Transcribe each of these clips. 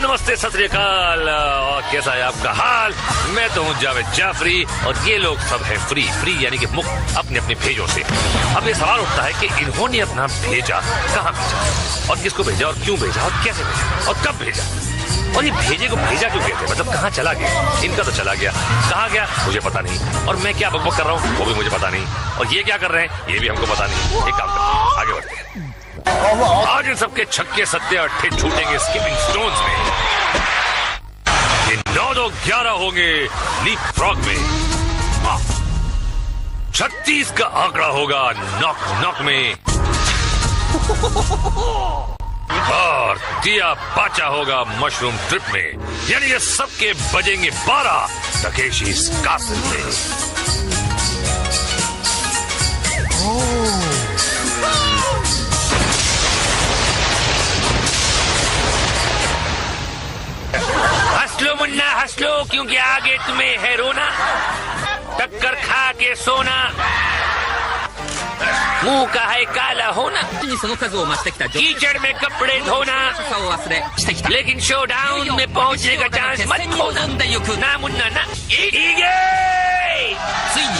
नमस्ते, सत श्री अकाल। और कैसा है आपका हाल? मैं तो हूँ जावेद जाफरी और ये लोग सब हैं फ्री यानी कि मुक्त अपने अपने भेजों से। अब ये सवाल उठता है कि इन्होंने अपना भेजा कहाँ भेजा और किसको भेजा और क्यों भेजा और कैसे भेजा और कब भेजा और ये भेजे को भेजा क्यों कहते हैं, मतलब कहाँ चला गया? इनका तो चला गया, कहाँ गया मुझे पता नहीं, और मैं क्या बकबक कर रहा हूँ वो भी मुझे पता नहीं, और ये क्या कर रहे हैं ये भी हमको पता नहीं। एक काम करते हैं, आगे बढ़ते हैं। आज इन सबके छक्के सत्ते अट्ठे छूटेंगे स्किपिंग स्टोन्स में। ये 9-2-11 होंगे लीप फ्रॉग में। 36 का आंकड़ा होगा नॉक नॉक में। और दिया पाचा होगा मशरूम ट्रिप में। यानी ये सबके बजेंगे 12 तकेशी कासल में। हंस लो मुन्ना हंस लो, क्योंकि आगे तुम्हें है रोना। टक्कर खा के सोना, मुंह का है काला होना, कीचड़ में कपड़े धोना, लेकिन शो डाउन में पहुंचने का चांस मत खोना। ना मुन्ना ना।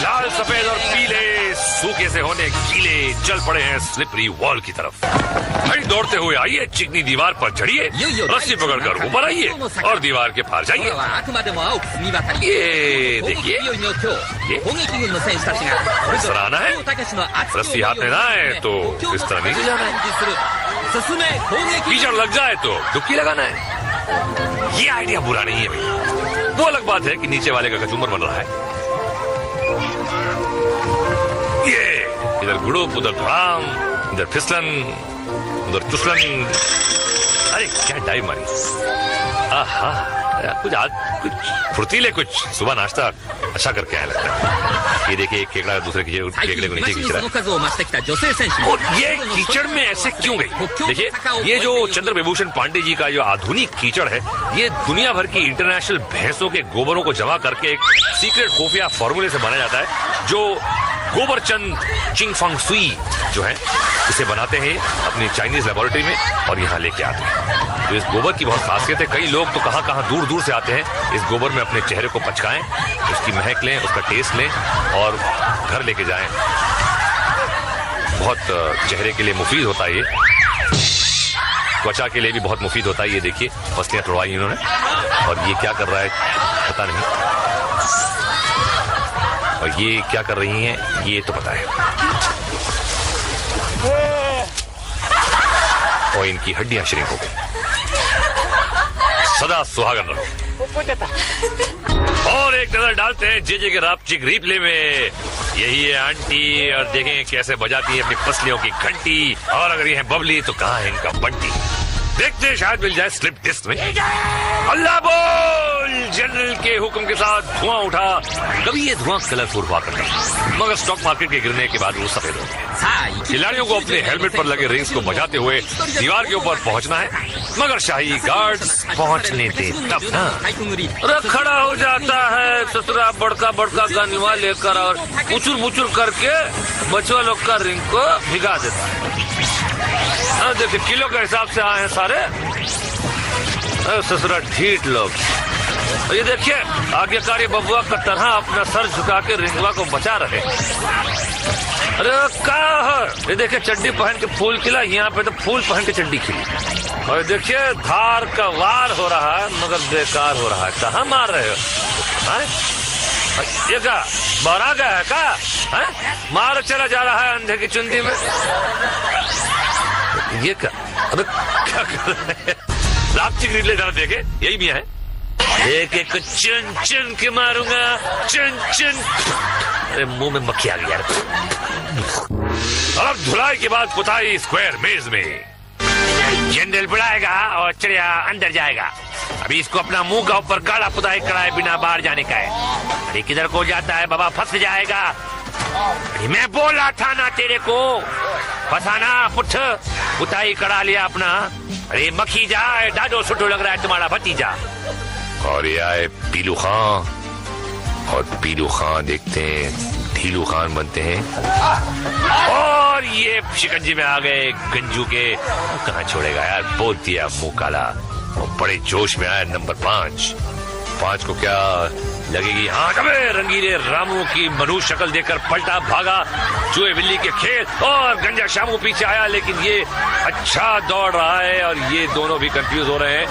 लाल सफेद और पीले सूखे से होने गीले चल पड़े हैं स्लिपरी वॉल की तरफ। भाई दौड़ते हुए आइए, चिकनी दीवार पर चढ़िए, रस्सी पकड़कर ऊपर आइए और दीवार के पार जाइए। ये देखिए, इस तरह आना है, रस्सी हाथ में ना आए तो इस तरह नीचे जाना है, कीचड़ लग जाए तो डुबकी लगाना है। ये आइडिया बुरा नहीं है भाई। वो अलग बात है कि नीचे वाले का कचूमर बन रहा है। ये इधर गुड़ुप, उधर धड़ाम, इधर फिसलन, उधर चुसलन। अरे क्या डाइव मारी। आहा, कुछ आज कुछ फुर्तीले, कुछ सुबह नाश्ता अच्छा करके आया लगता है। ये देखिए, एक केकड़ा दूसरे केकड़े को नीचे खींच रहा है। और ये कीचड़ में ऐसे क्यों गई? देखिए, ये जो चंद्र विभूषण पांडे जी का जो आधुनिक कीचड़ है, ये दुनिया भर की इंटरनेशनल भैंसों के गोबरों को जमा करके एक सीक्रेट खुफिया फॉर्मूले से बनाया जाता है, जो गोबरचंद चिंग फंग सुई जो है इसे बनाते हैं अपनी चाइनीज लेबोरेटरी में और यहाँ लेके आते हैं। तो इस गोबर की बहुत खासियत है। कई लोग तो कहाँ दूर दूर से आते हैं इस गोबर में अपने चेहरे को पचकाएं, उसकी महक लें, उसका टेस्ट लें और घर लेके जाएं। बहुत चेहरे के लिए मुफीद होता है, ये त्वचा के लिए भी बहुत मुफीद होता है। ये देखिए, पसलियां तोड़वाई इन्होंने, और ये क्या कर रहा है पता नहीं, और ये क्या कर रही हैं ये तो पता है। और इनकी हड्डियां श्रिंक हो गई। सदा सुहागन रहो। और एक नजर डालते हैं जेजे के रापचिक रिप्ले में। यही है आंटी, और देखें कैसे बजाती है अपनी पसलियों की घंटी। और अगर ये है बबली तो कहाँ है इनका बंटी? देखते हैं, शायद मिल जाए स्लिप डिस्क में। अल्लाह बोल। जनरल के हुक्म के साथ धुआं उठा। कभी ये धुआं कलरफुल हुआ करता, मगर स्टॉक मार्केट के गिरने के बाद वो सफेद हो गया। खिलाड़ियों को अपने हेलमेट पर लगे रिंग्स को बजाते हुए दीवार के ऊपर पहुंचना है, मगर शाही गार्ड्स पहुंचने दे तब ना। खड़ा हो जाता है ससुरा बड़का बड़का गनवा लेकर और मुचुर मुचुर करके बचवा लोग का रिंग को भिगा देता है। देखिए, किलो के हिसाब से आए हैं सारे ससुरा ढीठ लोग। ये देखिए, आज्ञाकारी बबुआ का तरह अपना सर झुका के रिंगवा को बचा रहे। अरे क्या, ये देखिए चड्डी पहन के फूल खिला, यहाँ पे तो फूल पहन के चड्डी खिली। और देखिए, धार का वार हो रहा है मगर बेकार हो रहा है। कहाँ मार रहे हो? ये क्या बौरा गया है क्या? मार चला जा रहा है अंधे की चुंदी में। ये क्या, अरे क्या कर रहे हैं? रापचिक रिप्ले जरा देखे, यही भी है। एक एक चुन चुन के मारूंगा, चुन चुन। अरे मुंह में मक्खी आ गई यार। अब धुलाई के बाद पुताई स्क्वायर मेज में। जनरल बुलाएगा और चिड़िया अंदर जाएगा। अभी इसको अपना मुंह का ऊपर गाड़ा पुताई कराए बिना बाहर जाने का है। अरे किधर को जाता है बाबा, फंस जाएगा। अरे मैं बोला था ना तेरे को, फंसाना पुठ। पुताई करा लिया अपना। अरे मक्खी जाए, डाडो सुटो लग रहा है तुम्हारा भतीजा। और ये आए पीलू खान, और पीलू खान देखते हैं ढीलू खान बनते हैं। और ये शिकंजी में आ गए गंजू के। कहाँ छोड़ेगा यार, बोल दिया मुंह काला। और बड़े जोश में आया नंबर 5 को क्या लगेगी हाँ अबे रंगीले रामू की मनुष्य शक्ल देखकर पलटा भागा चूहे बिल्ली के खेल और गंजा शामू पीछे आया, लेकिन ये अच्छा दौड़ रहा है और ये दोनों भी कंफ्यूज हो रहे हैं,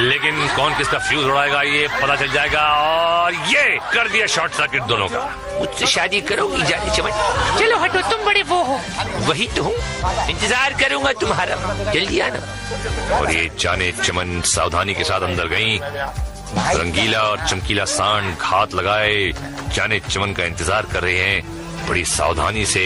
लेकिन कौन किसका फ्यूज उड़ाएगा ये पता चल जाएगा। और ये कर दिया शॉर्ट सर्किट दोनों का। मुझसे शादी करोगी जाने चमन? चलो हटो, तुम बड़े वो हो। वही तो हूँ, इंतजार करूंगा तुम्हारा, जल्दी आना। और ये जाने चमन सावधानी के साथ अंदर गई। रंगीला और चमकीला सांड घात लगाए जाने चमन का इंतजार कर रहे हैं बड़ी सावधानी से।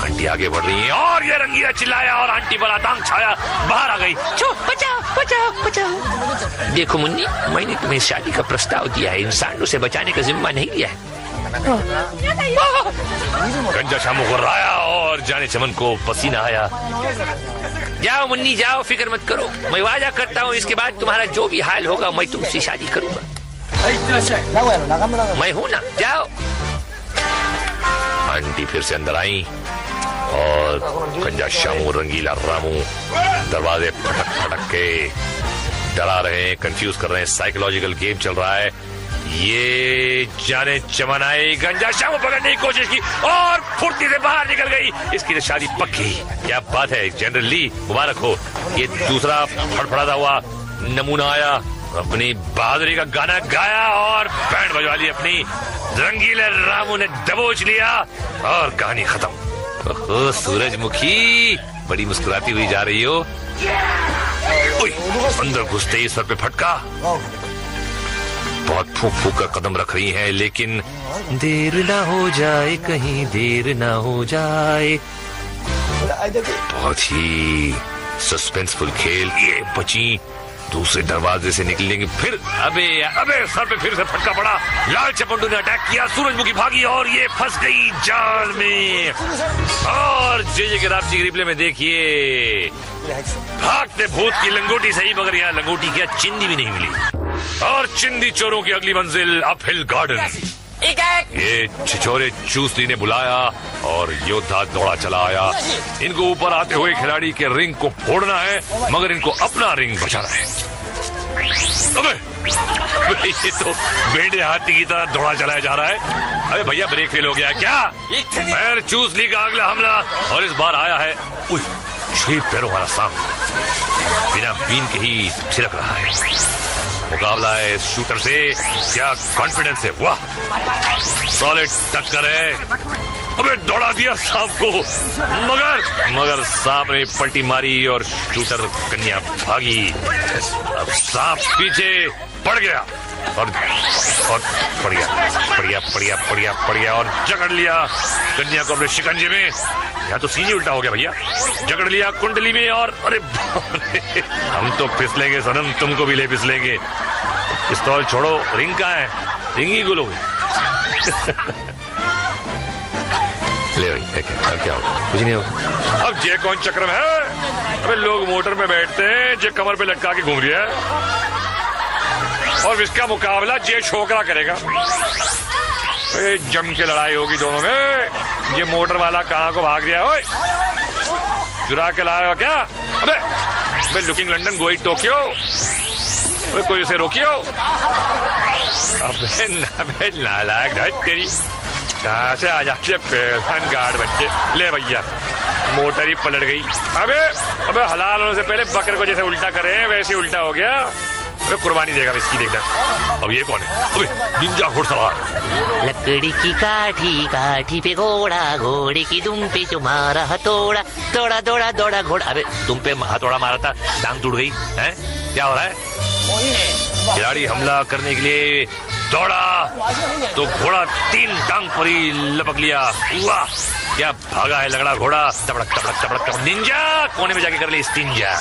आंटी आगे बढ़ रही है और ये रंगीला चिल्लाया और आंटी पर आतंक छाया, बाहर आ गई। बचाओ बचाओ बचाओ। देखो मुन्नी, मैंने तुम्हें शादी का प्रस्ताव दिया है, इंसानों से बचाने का जिम्मा नहीं लिया है। गंजा शामू गुर्राया और जाने चमन को पसीना आया। जाओ मुन्नी जाओ, फिक्र मत करो, मैं वादा करता हूँ इसके बाद तुम्हारा जो भी हाल होगा मैं तुमसे शादी करूंगा। मैं हूँ ना, जाओ। आंटी फिर से अंदर आई और गंजा शामू रंगीला रामू दरवाजे फटक फटक के डरा रहे हैं, कंफ्यूज कर रहे हैं, साइकोलॉजिकल गेम चल रहा है। ये जाने चमन आई, गंजा शामू पकड़ने की कोशिश की और फुर्ती से बाहर निकल गई। इसकी तो शादी पक्की। क्या बात है, जनरली मुबारक हो। ये दूसरा फड़फड़ाता हुआ नमूना आया, अपनी बहादुरी का गाना गाया और बैंड बजवा ली अपनी। रंगीले रामू ने दबोच लिया और कहानी खत्म। ओहो सूरजमुखी, बड़ी मुस्कुराती हुई जा रही हो। अंदर घुसते ही सर पे फटका। बहुत फूक फूक कर कदम रख रही हैं, लेकिन देर ना हो जाए, कहीं देर ना हो जाए। बहुत ही सस्पेंसफुल खेल। ये बची दूसरे दरवाजे से निकलेंगे फिर। अबे सर पे फिर से फटका पड़ा। लाल चपंडू ने अटैक किया, सूरजमुखी भागी और ये फंस गई जाल में। और जे के राप्ती रिप्ले में देखिए, भागते भूत की लंगोटी सही, मगर यहाँ लंगोटी क्या चिंदी भी नहीं मिली। और चिंदी चोरों की अगली मंजिल अपहिल गार्डन। ये छिछोरे चूसली ने बुलाया और योद्धा दौड़ा चला आया। इनको ऊपर आते हुए खिलाड़ी के रिंग को फोड़ना है, मगर इनको अपना रिंग बचाना है। अबे ये तो बेड़े हाथी की तरह दौड़ा चलाया जा रहा है। अबे भैया ब्रेक फेल हो गया क्या? पैर चूसली का अगला हमला और इस बार आया है 6 पैरों वाला सांप, बिना बीन के ही छिड़क रहा है। मुकाबला है शूटर से, क्या कॉन्फिडेंस है, वाह सॉलिड टक्कर है। अबे दौड़ा दिया सांप को, मगर सांप ने पलटी मारी और शूटर कन्या भागी। अब सांप पीछे पड़ गया और पड़ गया और जकड़ लिया कन्या को अपने शिकंजे में। यहाँ तो सीने उल्टा हो गया भैया, जकड़ लिया कुंडली में और अरे हम तो फिसलेंगे सनम, तुमको भी ले फिसलेंगे। पिस्तौल छोड़ो, रिंग कहाँ है? रिंग ही गुलो। ले भाई, क्या होगा? कुछ नहीं होगा। अब जे कौन चक्रम है? अबे लोग मोटर में बैठते हैं, जे कमर पे लटका के घूम रही है और इसका मुकाबला जे छोकरा करेगा। जम के लड़ाई होगी दोनों में। ये मोटर वाला कहाँ को भाग गया? ओए चुरा के लाया क्या? अबे लुकिंग लंदन गोइंग टोक्यो, कोई उसे रोकियो। अबे नालायक तेरी, कहाँ से आ जाते पेशन गार्ड बच्चे। ले भैया, मोटर ही पलट गई। अबे हलाल होने से पहले बकरे को जैसे उल्टा करे वैसे उल्टा हो गया। अबे कुर्बानी देगा इसकी, देखना। अब ये कौन है? अबे निंजा घुड़सवार। लकड़ी की काठी पे घोड़ा, घोड़े की दुम पे तुम्हारा हथौड़ा, दौड़ा दौड़ा दौड़ा घोड़ा। अबे तुम पे हथौड़ा मारा था, टांग टूट गई है, क्या हो रहा है? खिलाड़ी हमला करने के लिए दौड़ा तो घोड़ा 3 टांग पर ही लपक लिया। वाह क्या भागा है लगड़ा घोड़ा। तबड़क तबड़क तबड़क तबड़क, निंजा कोने में जाके कर ले स्टिंजा।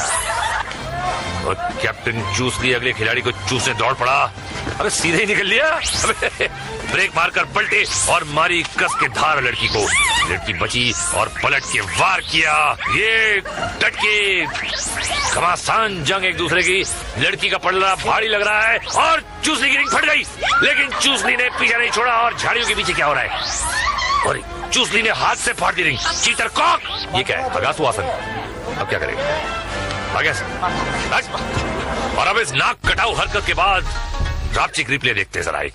और कैप्टन चूसली अगले खिलाड़ी को चूसने दौड़ पड़ा। अबे सीधे ही निकल लिया। अबे ब्रेक मारकर पलटे और मारी कस के धार लड़की को। लड़की बची और पलट के वार किया। ये डट के घमासान जंग एक दूसरे की। लड़की का पलड़ा भारी लग रहा है और चूसली की रिंग फट गई, लेकिन चूसली ने पीछा नहीं छोड़ा। और झाड़ियों के पीछे क्या हो रहा है? और चूसली ने हाथ से फाड़ दी रिंग। चीटर कॉक, ये क्या है? अगासु आसन। अब क्या करेगा? और अब इस नाक कटाऊ हरकत के बाद रापचिक रिप्ले देखते जरा एक।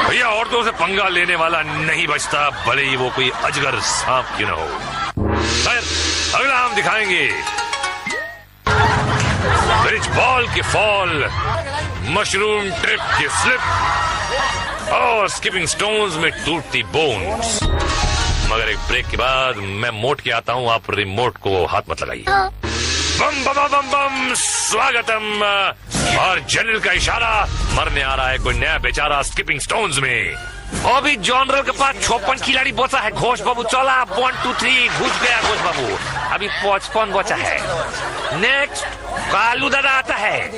भैया औरतों से पंगा लेने वाला नहीं बचता, भले ही वो कोई अजगर सांप क्यों न हो। खैर, अगला हम दिखाएंगे ब्रिज बॉल के फॉल, मशरूम ट्रिप के स्लिप और स्किपिंग स्टोन्स में टूटती बोन्स। मगर एक ब्रेक के बाद मैं मोट के आता हूँ, आप रिमोट को हाथ मत लगाइए। बम बम बम बम, स्वागतम। और जनरल का इशारा, मरने आ रहा है कोई नया बेचारा स्किपिंग स्टोन्स में। अभी जनरल के पास 56 खिलाड़ी बचा है। घोष बाबू चला, 1 2 3 घुस गया घोष बाबू। अभी 55 बचा है। नेक्स्ट कालू दादा आता है,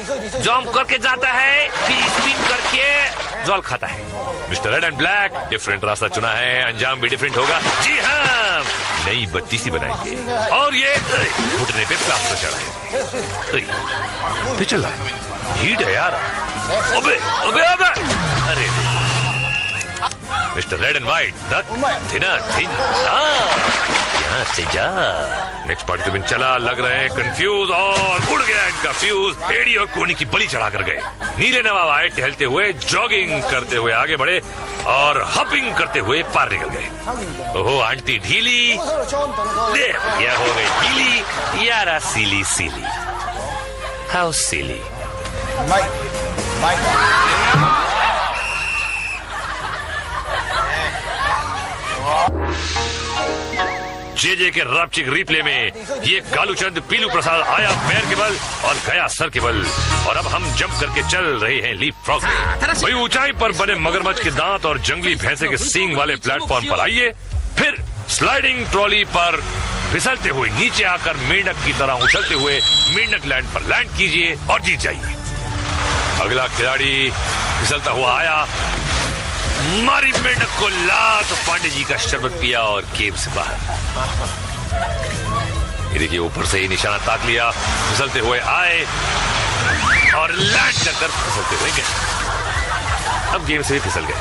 जंप करके जाता है, फिर स्पिन करके जल खाता है। Mister red and black different रास्ता चुना है, अंजाम भी डिफरेंट होगा। जी हाँ, नई बत्ती सी बनाएंगे और ये घुटने पे प्लास्टर चढ़ाएंगे। चल रहा है, हीट है यार। अबे अबे अबे, अरे मिस्टर रेड एंड व्हाइट, यहाँ से जा। नेक्स्ट पार्टिसिपेंट चला, लग रहे हैं कंफ्यूज और उड़ गया इनका फ्यूज। एडी और कोनी की बलि चढ़ा कर गए। नीले नवाब आए टहलते हुए, जॉगिंग करते हुए आगे बढ़े और हपिंग करते हुए पार निकल गए। ओहो आंटी ढीली, यह हो गई ढीली। यारा सीली सीली, हाउ सीली। जे के रापचिक रिप्ले में ये कालूचंद पीलू प्रसाद आया पैर के बल और गया सर के बल। और अब हम जंप करके चल रहे हैं लीप फ्रॉग में। वही ऊंचाई पर बने मगरमच्छ के दांत और जंगली भैंसे के सींग वाले प्लेटफॉर्म पर आइए, फिर स्लाइडिंग ट्रॉली पर फिसलते हुए नीचे आकर मेंढक की तरह उछलते हुए मेंढक लैंड पर लैंड कीजिए और जीत जाइए। अगला खिलाड़ी फिसलता हुआ आया, मारी मेंढक को लात, पांडे जी का शरबत पिया और केव से बाहर। ये देखिए ऊपर से ही निशाना ताक लिया, फिसलते हुए आए और लैंड कर फिसलते हुए गए। अब गेम से भी फिसल गए।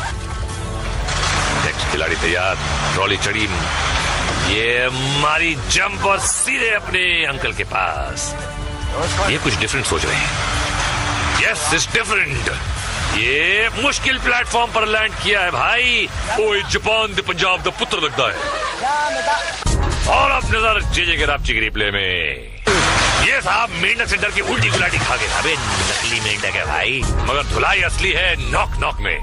नेक्स्ट खिलाड़ी तैयार, ट्रॉली चढ़ी, ये मारी जंप और सीधे अपने अंकल के पास। ये कुछ डिफरेंट सोच रहे हैं। Yes it's different. ये मुश्किल प्लेटफॉर्म पर लैंड किया है भाई। ओए जापान दे पंजाब दा पुत्र लगता है। और अब नजर जे के रापचिक रिप्ले में। ये साहब मेंढक से डर की उल्टी गुलाटी खा गए। अबे नकली मेंढक है भाई, मगर धुलाई असली है नॉक नॉक में।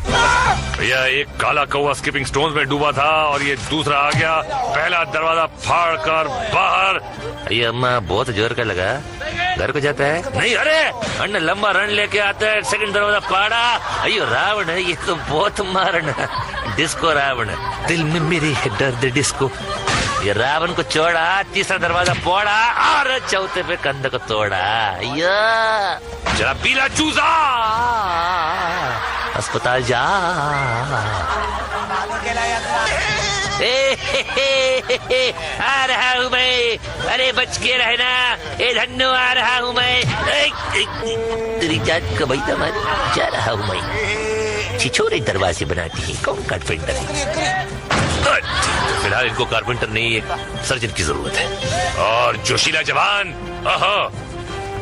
भैया एक काला कौवा स्किपिंग स्टोन्स में डूबा था और ये दूसरा आ गया, पहला दरवाजा फाड़ कर बाहर। ये अम्मा बहुत जोर का लगा, घर को जाता है नहीं। अरे अन्ना लंबा रन लेके आता है, सेकंड दरवाजा फाड़ा। अयो रावण है ये तो, बहुत मारना। डिस्को रावण, दिल में मेरे है दर्द डिस्को। ये रावण को छोड़ा, तीसरा दरवाजा फोड़ा और चौथे पे कंध को तोड़ा। जरा पीला चूजा, अस्पताल जा। आ रहा हूँ मैं, अरे बच के रहना, ए धन्नो आ रहा हूँ मैं। तेरी जात का भाई तमार जा रहा हूँ मैं। छिछोरे दरवाजे बनाती है, कौन कारपेंटर है? फिलहाल इनको कारपेंटर नहीं, एक सर्जन की जरूरत है। और जोशीला जवान,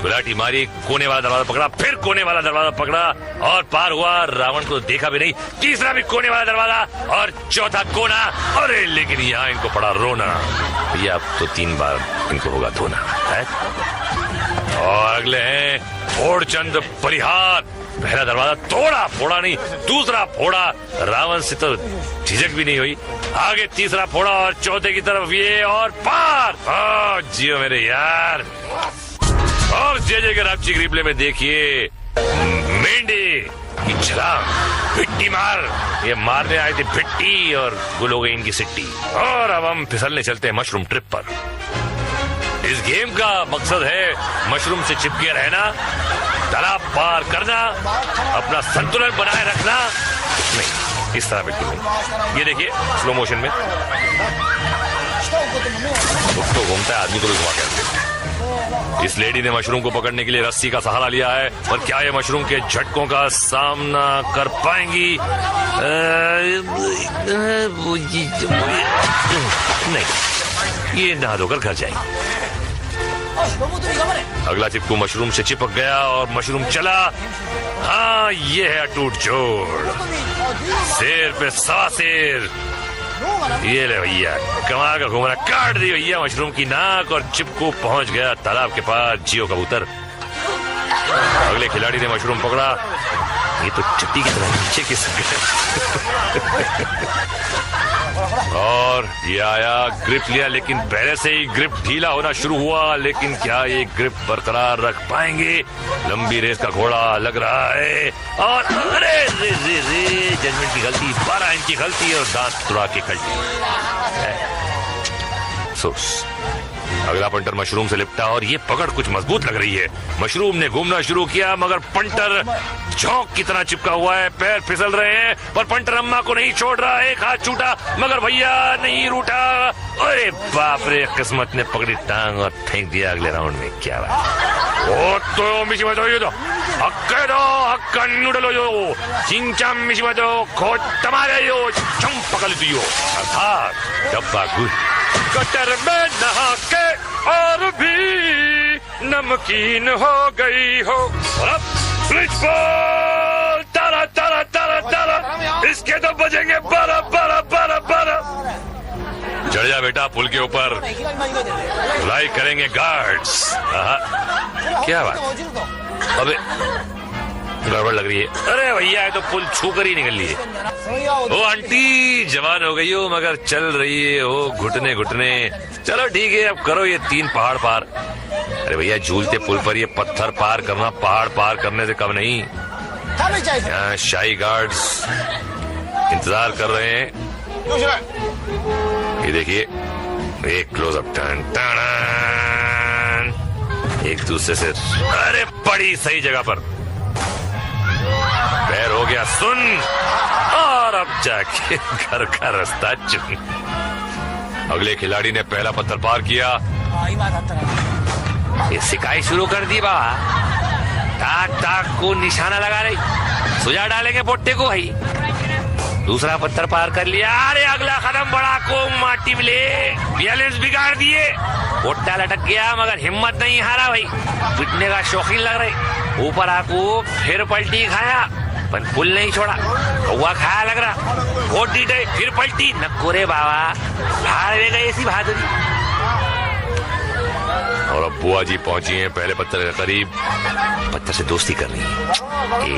गुलाटी मारी, कोने वाला दरवाजा पकड़ा, फिर कोने वाला दरवाजा पकड़ा और पार हुआ। रावण को देखा भी नहीं, तीसरा भी कोने वाला दरवाजा और चौथा कोना। अरे लेकिन यहाँ इनको पड़ा रोना। भैया अब तो 3 बार इनको होगा धोना है। और अगले हैं ओड़चंद परिहार। पहला दरवाजा तोड़ा, फोड़ा नहीं, दूसरा फोड़ा, रावण से तो झिझक भी नहीं हुई। आगे तीसरा फोड़ा और चौथे की तरफ ये और पार। जियो मेरे यार। और जे के रापचिक रिप्ले में देखिए मेंढे की छलांग, भिट्टी मार। ये मारने आए थे भिट्टी और गुल हो गई इनकी सिट्टी। और अब हम फिसलने चलते हैं मशरूम ट्रिप पर। इस गेम का मकसद है मशरूम से चिपके रहना, तालाब पार करना, अपना संतुलन बनाए रखना। नहीं, इस तरह बिल्कुल नहीं। ये देखिए स्लो मोशन में तो घूमता है, आदमी को भी घुमा के रखते हैं। इस लेडी ने मशरूम को पकड़ने के लिए रस्सी का सहारा लिया है, और क्या ये मशरूम के झटकों का सामना कर पाएंगी? नहीं, ये नहा धोकर घर जाएंगे। अगला चिपकू मशरूम से चिपक गया और मशरूम चला। हाँ, ये है अटूट जोड़। शेर पे 100 शेर। ये ले भैया, कमाल का घुमरा काट दी भैया मशरूम की नाक और चिपकू पहुंच गया तालाब के पास। जियो कबूतर। अगले खिलाड़ी ने मशरूम पकड़ा। ये तो चट्टी की तरह नीचे खिसक गया। और ये आया, ग्रिप लिया, लेकिन पहले से ही ग्रिप ढीला होना शुरू हुआ। लेकिन क्या ये ग्रिप बरकरार रख पाएंगे? लंबी रेस का घोड़ा लग रहा है। और अरे रे रे रे, जजमेंट की गलती, 12 इंच की गलती और दांत तुड़ा के कल्टी। अफसोस। अगला पंटर मशरूम से लिपटा और ये पकड़ कुछ मजबूत लग रही है। मशरूम ने घूमना शुरू किया, मगर पंटर झोंक की तरह चिपका हुआ है। पैर फिसल रहे हैं, पर पंटर अम्मा को नहीं छोड़ रहा। एक हाथ छूटा, मगर भैया नहीं रूठा। अरे बाप रे, किस्मत ने पकड़ी टांग और फेंक दिया अगले राउंड में। क्या बात। ओ तो मिशिमतो यो तो हक्केदो हक्कन्नुडलो यो चिंचाम मिशिमतो खोटमारे यो चंपकल दियो। अर्थात डब्बा गुड कटर में नहा के और भी नमकीन हो गई हो। अब स्विच बॉल, तारा तारा तारा तारा, इसके तो बजेंगे 12 12 12 12। चढ़ जा बेटा पुल के ऊपर, धुलाई करेंगे गार्ड्स। क्या बात, अबे गड़बड़ लग रही है। अरे भैया, ये तो पुल छू कर ही निकल ली है। ओ आंटी, जवान हो गई हो मगर चल रही है हो घुटने घुटने। चलो ठीक है, अब करो ये 3 पहाड़ पार। अरे भैया, झूलते पुल पर ये पत्थर पार करना पहाड़ पार करने से कम नहीं। यहाँ शाही गार्ड्स इंतजार कर रहे हैं। ये देखिए, एक क्लोजअप, टन टन, एक दूसरे से। अरे बड़ी सही जगह पर पैर हो गया सुन, और अब जाके घर का रास्ता चुन। अगले खिलाड़ी ने पहला पत्थर पार किया। ये सिकाई शुरू कर दी बाबा। ताक ताक को निशाना लगा रही, सुझा डालेंगे पोट्टे को भाई। दूसरा पत्थर पार कर लिया। अरे अगला कदम बड़ा को माटी मिले, बैलेंस बिगाड़ दिए। पोट्टा लटक गया, मगर हिम्मत नहीं हारा भाई। पिटने का शौकीन लग रहे। ऊपर आको फिर पलटी खाया, पर पुल नहीं छोड़ा। कौवा खाया लग रहा, वोट डीटे, फिर पलटी। नक्कोरे बाबा, हार गए ऐसी बहादुरी। और अब बुआ जी पहुंची हैं पहले पत्थर के करीब। पत्थर से दोस्ती कर रही है।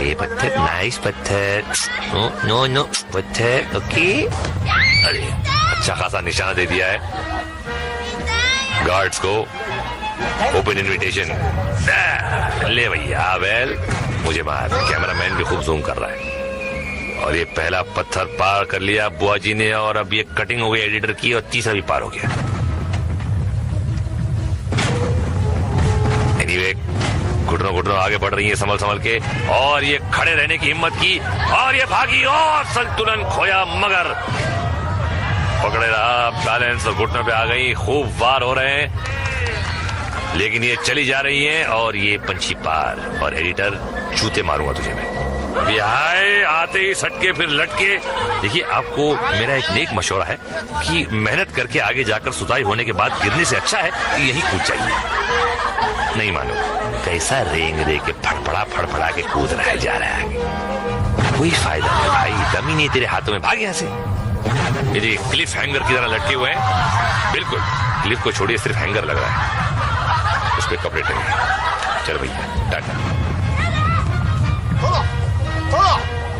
ए पत्थर, नाइस पत्थर, नो नो पत्थर, ओके। अरे अच्छा खासा निशाना दे दिया है गार्ड्स को। Open invitation. ले भैया, वेल मुझे मार। कैमरामैन भी खूब जूम कर रहा है। और ये पहला पत्थर पार कर लिया बुआ जी ने, और अब ये कटिंग हो गई एडिटर की, और तीसरा भी पार हो गया। एनीवे, घुटनों घुटनों आगे बढ़ रही है संभल संभल के, और ये खड़े रहने की हिम्मत की, और ये भागी और संतुलन खोया, मगर पकड़े रहा। बैलेंस और घुटनों पे आ गई। खूब वार हो रहे हैं, लेकिन ये चली जा रही हैं, और ये पंछी पार। और एडिटर, जूते मारूंगा तुझे मैं। बिहाय आते ही सटके फिर लटके। देखिए, आपको मेरा एक नेक मशवरा है कि मेहनत करके आगे जाकर सुताई होने के बाद गिरने से अच्छा है कि यही कूद जाइए। नहीं मानो, कैसा रेंग रे के फड़फड़ा के कूद रहा जा रहा है। कोई फायदा नहीं भाई, दम ही नहीं तेरे हाथों में, भाग यहाँ से। ये क्लिफ हैंगर की तरह लटके हुए हैं। बिल्कुल क्लिफ को छोड़िए, सिर्फ हैंगर लग रहा है, उस पर कपड़े टंगे। चल भैया, टाटा।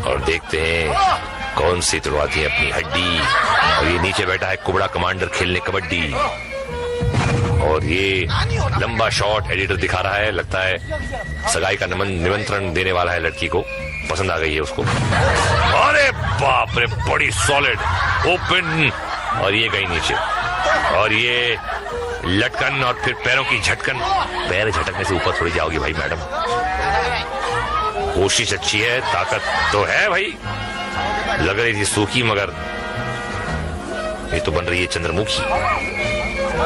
और देखते हैं कौन सी तुड़वाती है अपनी हड्डी। और ये नीचे बैठा है कुबड़ा कमांडर खेलने कबड्डी। और ये लंबा शॉट एडिटर दिखा रहा है, लगता है सगाई का निमंत्रण देने वाला है लड़की को। पसंद आ गई है उसको। अरे बाप रे, बड़ी सॉलिड ओपन। और ये गई नीचे, और ये लटकन, और फिर पैरों की झटकन। पैर झटकने से ऊपर थोड़ी जाओगी भाई मैडम। कोशिश अच्छी है, ताकत तो है भाई। लग रही थी सूखी, मगर ये तो बन रही है चंद्रमुखी।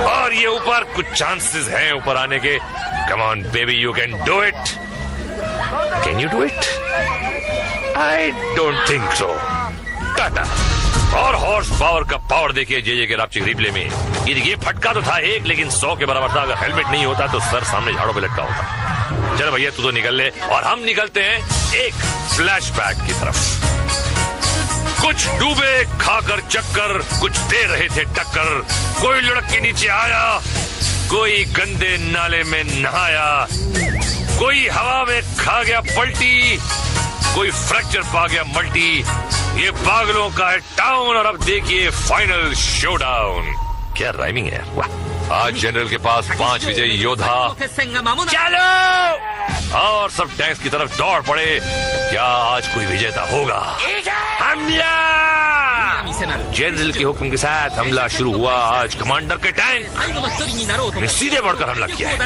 और ये ऊपर कुछ चांसेस हैं ऊपर आने के। Come on baby, you can do it. Can you do it? I don't think so. Tata. और हॉर्स पावर का पावर देखिए जे के रापचिक रिप्ले में। ये फटका तो था एक, लेकिन 100 के बराबर था। अगर हेलमेट नहीं होता तो सर सामने झाड़ों पे लटका होता। चल भैया तू तो निकल ले, और हम निकलते हैं एक फ्लैशबैक की तरफ। कुछ डूबे खाकर चक्कर, कुछ दे रहे थे टक्कर। कोई लुढ़क के नीचे आया, कोई गंदे नाले में नहाया, कोई हवा में खा गया पलटी, कोई फ्रैक्चर पा गया मल्टी। ये पागलों का है टाउन, और अब देखिए फाइनल शोडाउन। क्या राइमिंग है, वाह। आज जनरल के पास 5 विजयी योद्धा। चलो, और सब टैंक्स की तरफ दौड़ पड़े। क्या आज कोई विजेता होगा? हमला! जनरल के हुक्म के साथ हमला शुरू हुआ। आज कमांडर के टैंक ने सीधे बढ़कर हमला किया है।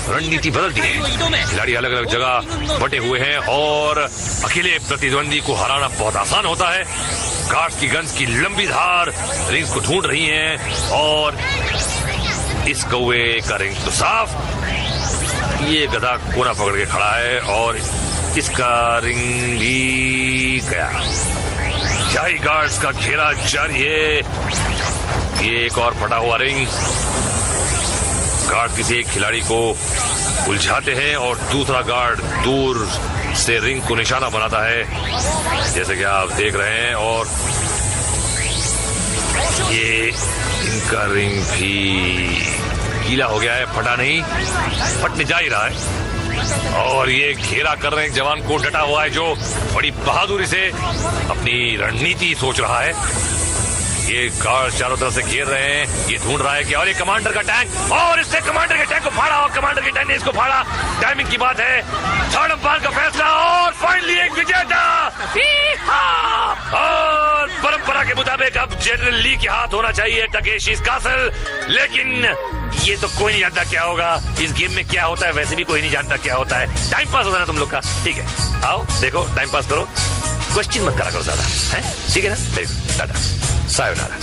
रणनीति बदल दी है। खिलाड़ी अलग अलग जगह बटे हुए हैं, और अकेले प्रतिद्वंदी को हराना बहुत आसान होता है। गार्ड्स की गन्स की लंबी धार रिंग्स को ढूंढ रही हैं, और इस कौवे का रिंग तो साफ। ये गधा कोना पकड़ के खड़ा है, और इसका रिंग भी गया। शाही गार्ड्स का घेरा जारी है। ये एक और फटा हुआ रिंग। गार्ड किसी एक खिलाड़ी को उलझाते हैं, और दूसरा गार्ड दूर से रिंग को निशाना बनाता है, जैसे कि आप देख रहे हैं। और ये इनका रिंग भी गीला हो गया है, फटा नहीं, फटने जा ही रहा है। और ये घेरा कर रहे हैं जवान को, डटा हुआ है, जो बड़ी बहादुरी से अपनी रणनीति सोच रहा है। ये गार्ड चारों तरफ से घेर रहे हैं। ये ढूंढ रहा है कि और ये कमांडर का टैंक, और इसने कमांडर के टैंक को फाड़ा, और कमांडर के टैंक ने इसको फाड़ा। टाइमिंग की बात है। थर्ड अंपायर का फैसला, और फाइनली एक विजेता। और परंपरा के मुताबिक अब जनरल ली के हाथ होना चाहिए टकेशी's कासल, लेकिन ये तो कोई नहीं जानता क्या होगा। इस गेम में क्या होता है वैसे भी कोई नहीं जानता क्या होता है। टाइम पास होता है ना तुम लोग का, ठीक है? आओ देखो, टाइम पास करो, क्वेश्चन मत करा करो ज्यादा, है ठीक है ना? Very good, Tata, sayonara.